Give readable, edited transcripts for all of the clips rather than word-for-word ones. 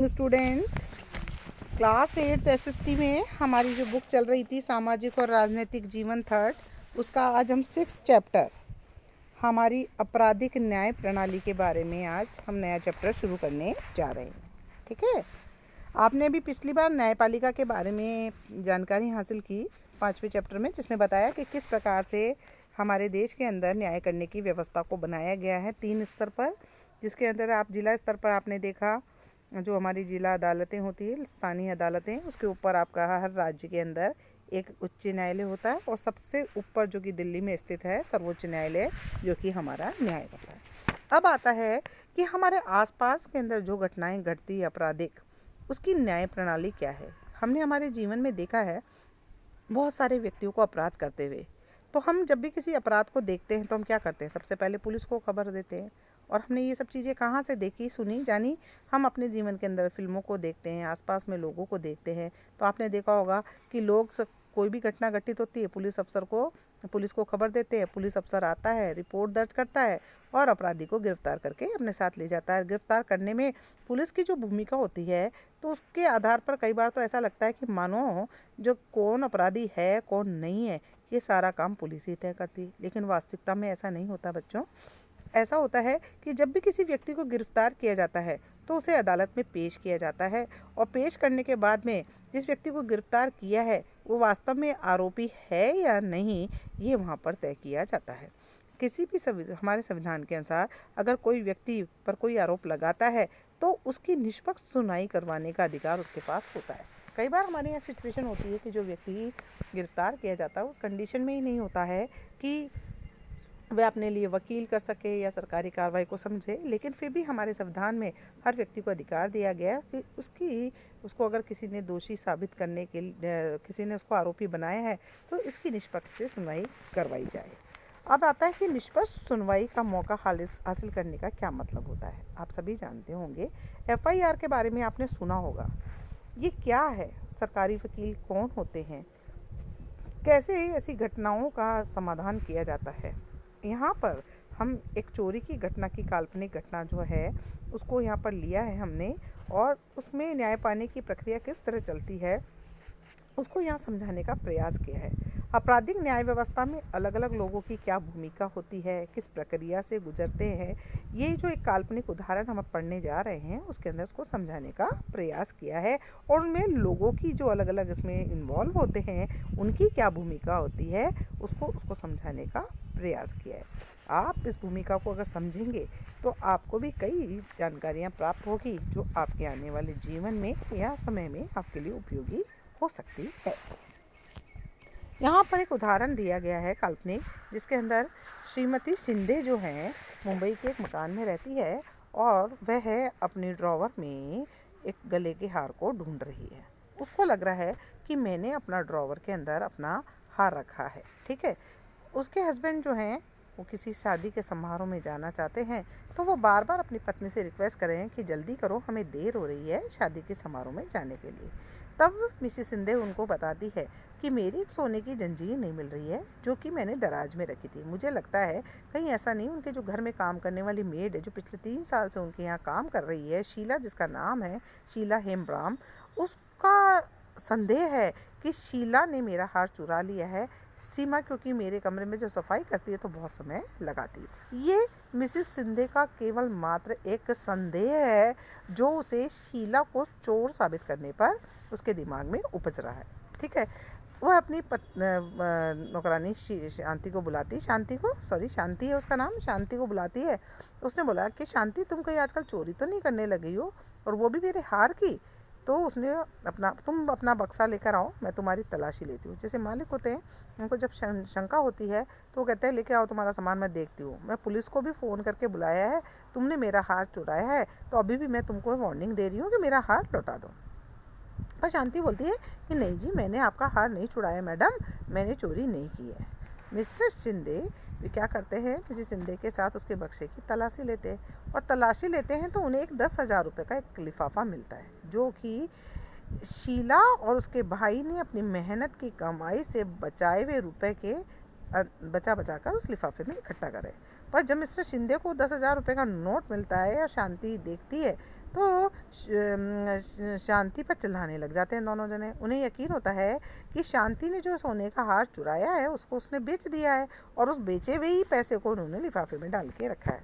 Student class 8 SST में हमारी जो बुक चल रही थी सामाजिक और राजनीतिक जीवन थर्ड, उसका आज हम 6 चैप्टर हमारी आपराधिक न्याय प्रणाली के बारे में आज हम नया चैप्टर शुरू करने जा रहे हैं। ठीक है, आपने अभी पिछली बार न्यायपालिका के बारे में जानकारी हासिल की 5वें चैप्टर में, जिसमें बताया कि किस प्रकार से हमारे देश के अंदर न्याय करने की व्यवस्था को बनाया गया है 3 स्तर पर, जिसके अंदर आप जिला स्तर पर आपने देखा जो हमारी जिला अदालतें होती है, स्थानीय अदालतें, उसके ऊपर आपका हर राज्य के अंदर एक उच्च न्यायालय होता है और सबसे ऊपर जो कि दिल्ली में स्थित है सर्वोच्च न्यायालय, जो कि हमारा न्याय होता है। अब आता है कि हमारे आसपास के अंदर जो घटनाएं घटती है आपराधिक, उसकी न्याय प्रणाली क्या है। हमने हमारे जीवन में देखा है बहुत सारे व्यक्तियों को अपराध करते हुए, तो हम जब भी किसी अपराध को देखते हैं तो हम क्या करते हैं, सबसे पहले पुलिस को खबर देते हैं। और हमने ये सब चीज़ें कहाँ से देखी, सुनी, जानी, हम अपने जीवन के अंदर फिल्मों को देखते हैं, आसपास में लोगों को देखते हैं। तो आपने देखा होगा कि लोग कोई भी घटना घटित होती है, पुलिस को खबर देते हैं, पुलिस अफसर आता है, रिपोर्ट दर्ज करता है और अपराधी को गिरफ्तार करके अपने साथ ले जाता है। गिरफ्तार करने में पुलिस की जो भूमिका होती है, तो उसके आधार पर कई बार तो ऐसा लगता है कि मानो जो कौन अपराधी है कौन नहीं है, ये सारा काम पुलिस ही तय करती है। लेकिन वास्तविकता में ऐसा नहीं होता बच्चों। ऐसा होता है कि जब भी किसी व्यक्ति को गिरफ्तार किया जाता है तो उसे अदालत में पेश किया जाता है, और पेश करने के बाद में जिस व्यक्ति को गिरफ्तार किया है वो वास्तव में आरोपी है या नहीं, ये वहाँ पर तय किया जाता है। किसी भी हमारे संविधान के अनुसार अगर कोई व्यक्ति पर कोई आरोप लगाता है तो उसकी निष्पक्ष सुनवाई करवाने का अधिकार उसके पास होता है। कई बार हमारे यहाँ सिचुएशन होती है कि जो व्यक्ति गिरफ्तार किया जाता है उस कंडीशन में ही नहीं होता है कि वह अपने लिए वकील कर सके या सरकारी कार्रवाई को समझे, लेकिन फिर भी हमारे संविधान में हर व्यक्ति को अधिकार दिया गया है कि उसको अगर किसी ने दोषी साबित करने के किसी ने उसको आरोपी बनाया है तो इसकी निष्पक्ष से सुनवाई करवाई जाए। अब आता है कि निष्पक्ष सुनवाई का मौका हासिल करने का क्या मतलब होता है। आप सभी जानते होंगे, एफआईआर के बारे में आपने सुना होगा। ये क्या है, सरकारी वकील कौन होते हैं, कैसे ऐसी घटनाओं का समाधान किया जाता है। यहाँ पर हम एक चोरी की घटना की काल्पनिक घटना जो है उसको यहाँ पर लिया है हमने, और उसमें न्याय पाने की प्रक्रिया किस तरह चलती है उसको यहाँ समझाने का प्रयास किया है। आपराधिक न्याय व्यवस्था में अलग अलग लोगों की क्या भूमिका होती है, किस प्रक्रिया से गुजरते हैं, ये जो एक काल्पनिक उदाहरण हम पढ़ने जा रहे हैं उसके अंदर उसको समझाने का प्रयास किया है, और उनमें लोगों की जो अलग अलग इसमें इन्वॉल्व होते हैं उनकी क्या भूमिका होती है उसको समझाने का प्रयास किया है। आप इस भूमिका को अगर समझेंगे तो आपको भी कई जानकारियाँ प्राप्त होगी जो आपके आने वाले जीवन में या समय में आपके लिए उपयोगी हो सकती है। यहाँ पर एक उदाहरण दिया गया है काल्पनिक, जिसके अंदर श्रीमती शिंदे जो हैं मुंबई के एक मकान में रहती है और वह अपने ड्रॉवर में एक गले के हार को ढूंढ रही है। उसको लग रहा है कि मैंने अपना ड्रॉवर के अंदर अपना हार रखा है। ठीक है, उसके हस्बैंड जो हैं वो किसी शादी के समारोह में जाना चाहते हैं, तो वो बार बार अपनी पत्नी से रिक्वेस्ट कर रहे हैं कि जल्दी करो, हमें देर हो रही है शादी के समारोह में जाने के लिए। तब मिसेस सिंधे उनको बताती है कि मेरी एक सोने की जंजीर नहीं मिल रही है जो कि मैंने दराज में रखी थी। मुझे लगता है कहीं ऐसा नहीं उनके जो घर में काम करने वाली मेड है जो पिछले 3 साल से उनके यहाँ काम कर रही है, शीला जिसका नाम है, शीला हेमब्राम, उसका संदेह है कि शीला ने मेरा हार चुरा लिया है। सीमा क्योंकि मेरे कमरे में जो सफाई करती है तो बहुत समय लगाती है। ये मिसेस सिंधे का केवल मात्र एक संदेह है जो उसे शीला को चोर साबित करने पर उसके दिमाग में उपज रहा है। ठीक है, वह अपनी नौकरानी शांति को बुलाती, शांति है उसका नाम, शांति को बुलाती है। उसने बोला कि शांति, तुम कहीं आजकल चोरी तो नहीं करने लगी हो, और वो भी मेरे हार की। तो उसने तुम अपना बक्सा लेकर आओ, मैं तुम्हारी तलाशी लेती हूँ। जैसे मालिक होते हैं उनको जब शंका होती है तो वो कहते हैं लेके आओ तुम्हारा सामान, मैं देखती हूँ। मैं पुलिस को भी फ़ोन करके बुलाया है, तुमने मेरा हार चुराया है, तो अभी भी मैं तुमको वार्निंग दे रही हूँ कि मेरा हार लौटा दो। पर शांति बोलती है कि नहीं जी, मैंने आपका हार नहीं चुराया मैडम, मैंने चोरी नहीं की है। मिस्टर शिंदे वे क्या करते हैं, मिसेस शिंदे के साथ उसके बक्से की तलाशी लेते हैं, और तलाशी लेते हैं तो उन्हें एक 10,000 रुपये का एक लिफाफा मिलता है जो कि शीला और उसके भाई ने अपनी मेहनत की कमाई से बचाए हुए रुपए के बचा कर उस लिफाफे में इकट्ठा करे। पर जब मिस्टर शिंदे को 10,000 रुपये का नोट मिलता है और शांति देखती है तो शांति पर चिल्लाने लग जाते हैं दोनों जने। उन्हें यकीन होता है कि शांति ने जो सोने का हार चुराया है उसको उसने बेच दिया है और उस बेचे हुए ही पैसे को उन्होंने लिफाफे में डाल के रखा है।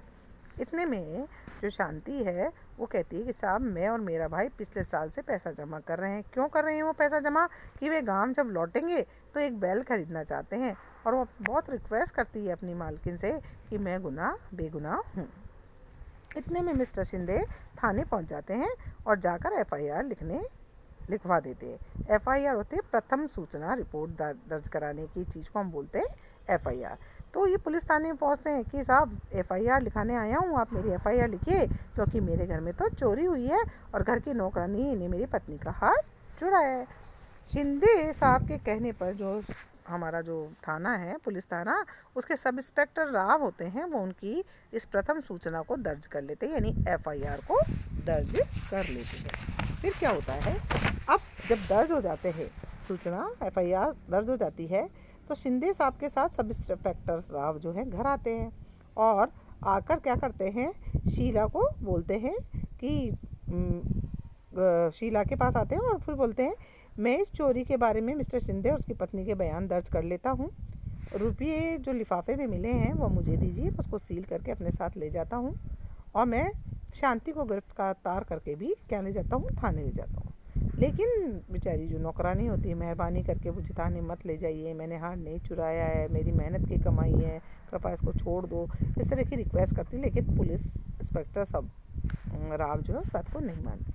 इतने में जो शांति है वो कहती है कि साहब मैं और मेरा भाई पिछले साल से पैसा जमा कर रहे हैं। क्यों कर रहे हैं वो पैसा जमा? कि वे गांव जब लौटेंगे तो एक बैल खरीदना चाहते हैं और वो बहुत रिक्वेस्ट करती है अपनी मालकिन से कि मैं बेगुनाह हूँ। इतने में मिस्टर शिंदे थाने पहुँच जाते हैं और जाकर FIR लिखवा देते हैं। FIR होते हैं प्रथम सूचना रिपोर्ट दर्ज कराने की चीज़ को हम बोलते हैं FIR। तो ये पुलिस थाने में पहुँचते हैं कि साहब FIR लिखाने आया हूँ, आप मेरी FIR लिखिए क्योंकि मेरे घर में तो चोरी हुई है और घर की नौकरानी ने मेरी पत्नी का हार चुराया है। शिंदे साहब के कहने पर हमारा जो थाना है, पुलिस थाना, उसके सब इंस्पेक्टर राव होते हैं, वो उनकी इस प्रथम सूचना को दर्ज कर लेते हैं, यानी FIR को दर्ज कर लेते हैं। फिर क्या होता है, अब जब दर्ज हो जाते हैं सूचना, FIR दर्ज हो जाती है, तो शिंदे साहब के साथ सब इंस्पेक्टर राव जो है घर आते हैं और आकर क्या करते हैं, शीला को बोलते हैं कि शीला के पास आते हैं और फिर बोलते हैं मैं इस चोरी के बारे में मिस्टर शिंदे और उसकी पत्नी के बयान दर्ज कर लेता हूँ। रुपये जो लिफाफे में मिले हैं वो मुझे दीजिए, मैं उसको सील करके अपने साथ ले जाता हूँ और मैं शांति को गिरफ्तार करके भी क्या ले जाता हूँ, थाने ले जाता हूँ। लेकिन बेचारी जो नौकरानी होती है, मेहरबानी करके मुझे थाने मत ले जाइए, मैंने हार नहीं चुराया है, मेरी मेहनत की कमाई है, कृपया इसको छोड़ दो, इस तरह की रिक्वेस्ट करती। लेकिन पुलिस इंस्पेक्टर सब राव जो है उस बात को नहीं मानती।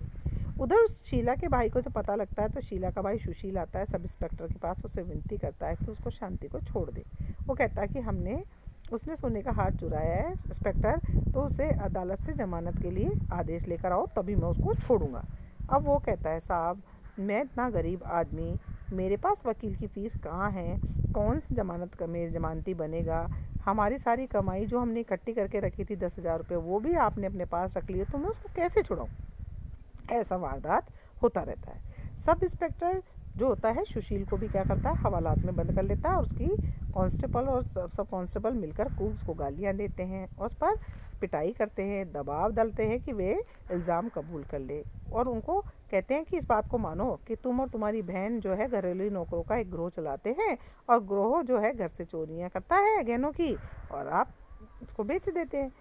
उधर उस शीला के भाई को जब पता लगता है तो शीला का भाई सुशील आता है सब इंस्पेक्टर के पास, उससे विनती करता है कि उसको शांति को छोड़ दे। वो कहता है कि उसने सोने का हार चुराया है इंस्पेक्टर, तो उसे अदालत से जमानत के लिए आदेश लेकर आओ तभी मैं उसको छोड़ूंगा। अब वो कहता है साहब मैं इतना गरीब आदमी, मेरे पास वकील की फ़ीस कहाँ है, कौन सी जमानती बनेगा, हमारी सारी कमाई जो हमने इकट्ठी करके रखी थी 10,000 रुपये वो भी आपने अपने पास रख लिए, तो मैं उसको कैसे छुड़ाऊँ। ऐसा वारदात होता रहता है। सब इंस्पेक्टर जो होता है सुशील को भी क्या करता है, हवालात में बंद कर लेता है और उसकी कांस्टेबल और सब कांस्टेबल मिलकर खूब उसको गालियाँ देते हैं और उस पर पिटाई करते हैं, दबाव डालते हैं कि वे इल्ज़ाम कबूल कर ले और उनको कहते हैं कि इस बात को मानो कि तुम और तुम्हारी बहन जो है घरेलू नौकरों का एक गिरोह चलाते हैं और गिरोह जो है घर से चोरियाँ करता है गहनों की और आप उसको बेच देते हैं।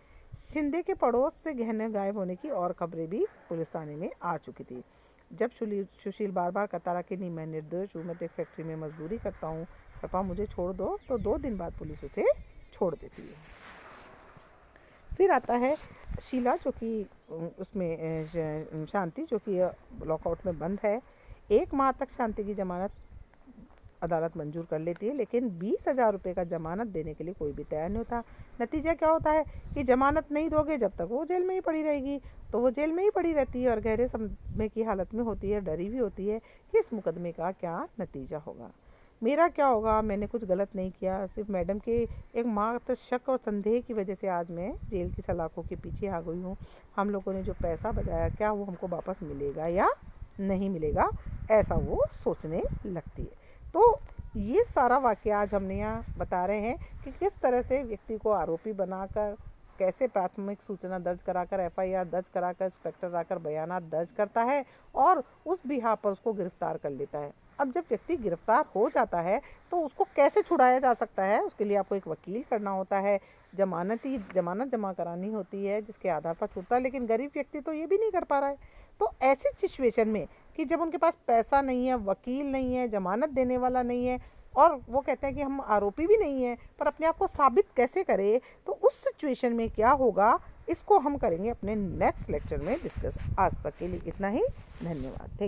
शिंदे के पड़ोस से गहने गायब होने की और खबरें भी पुलिस थाने में आ चुकी थी। जब सुशील बार बार कहता रहा कि नहीं मैं निर्दोष हूँ, मैं तो एक फैक्ट्री में मजदूरी करता हूँ, पापा मुझे छोड़ दो, तो 2 दिन बाद पुलिस उसे छोड़ देती है। फिर आता है शीला जो कि उसमें शांति जो कि लॉकआउट में बंद है। 1 माह तक शांति की जमानत अदालत मंजूर कर लेती है, लेकिन 20,000 रुपये का ज़मानत देने के लिए कोई भी तैयार नहीं होता। नतीजा क्या होता है कि ज़मानत नहीं दोगे जब तक वो जेल में ही पड़ी रहेगी, तो वो जेल में ही पड़ी रहती है और गहरे सदमे की हालत में होती है, डरी भी होती है कि इस मुकदमे का क्या नतीजा होगा, मेरा क्या होगा, मैंने कुछ गलत नहीं किया, सिर्फ मैडम के एक मात्र शक और संदेह की वजह से आज मैं जेल की सलाखों के पीछे आ गई हूँ। हम लोगों ने जो पैसा बचाया क्या वो हमको वापस मिलेगा या नहीं मिलेगा, ऐसा वो सोचने लगती है। तो ये सारा वाक़या आज हमने यहाँ बता रहे हैं कि किस तरह से व्यक्ति को आरोपी बनाकर, कैसे प्राथमिक सूचना दर्ज कराकर, FIR दर्ज कराकर इंस्पेक्टर आकर बयानात दर्ज करता है और उस बिहाफ पर उसको गिरफ्तार कर लेता है। अब जब व्यक्ति गिरफ्तार हो जाता है तो उसको कैसे छुड़ाया जा सकता है, उसके लिए आपको एक वकील करना होता है, जमानत जमा करानी होती है जिसके आधार पर छूटता है, लेकिन गरीब व्यक्ति तो ये भी नहीं कर पा रहा है। तो ऐसी सिचुएशन में कि जब उनके पास पैसा नहीं है, वकील नहीं है, जमानत देने वाला नहीं है और वो कहते हैं कि हम आरोपी भी नहीं हैं, पर अपने आप को साबित कैसे करें, तो उस सिचुएशन में क्या होगा इसको हम करेंगे अपने नेक्स्ट लेक्चर में डिस्कस। आज तक के लिए इतना ही, धन्यवाद।